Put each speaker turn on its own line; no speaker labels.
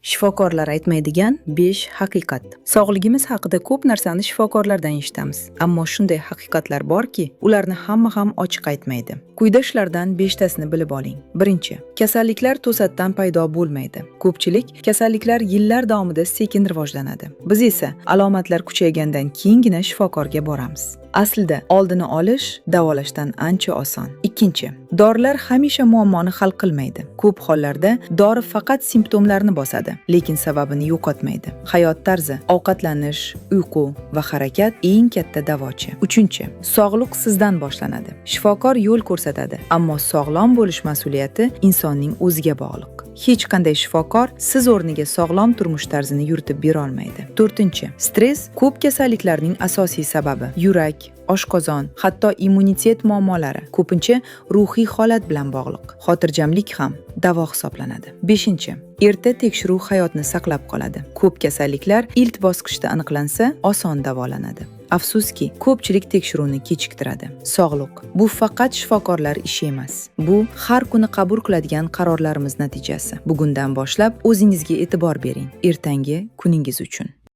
Shifokorlar aytmaydigan 5 haqiqat. Sog'ligimiz haqida ko'p narsani shifokorlardan eshitamiz. Ammo shunday haqiqatlar borki, ularni hamma ham ochiq aytmaydi. Quyida shulardan 5 tasini bilib oling. Birinchi, kasalliklar to'satdan paydo bo'lmaydi. Ko'pchilik kasalliklar yillar davomida sekin rivojlanadi. Biz esa alomatlar kuchaygandan keyingina shifokorga boramiz. Aslida oldini olish davolashdan ancha oson. Ikkinchi, dorilar hamisha muammoni hal qilmaydi. Ko'p hollarda dori faqat simptomlarni bosadi, lekin sababini yo'qotmaydi. Hayot tarzi, ovqatlanish, uyqu va harakat eng katta davochi. Uchinchi, sog'liq sizdan boshlanadi. Shifokor yo'l ko'rsatadi, ammo sog'lom bo'lish mas'uliyati insonning o'ziga bog'liq. Hech qanday shifokor siz o'rniga sog'lom turmush tarzini yuritib bera olmaydi. To'rtinchi, stress ko'p kasalliklarning asosiy sababi. Yurak, oshqozon, hatto immunitet muammolari ko'pincha ruhiy holat bilan bog'liq. Xotirjamlik ham davo hisoblanadi. Beshinchi, erta tekshiruv hayotni saqlab qoladi. Ko'p kasalliklar ilk bosqichda aniqlansa, oson davolanadi. Afsuski, ko'pchilik tekshiruvni kechiktiradi. Sog'liq bu faqat shifokorlar ishi emas. Bu har kuni qabul qiladigan qarorlarimiz natijasi. Bugundan boshlab o'zingizga e'tibor bering, ertangi kuningiz uchun.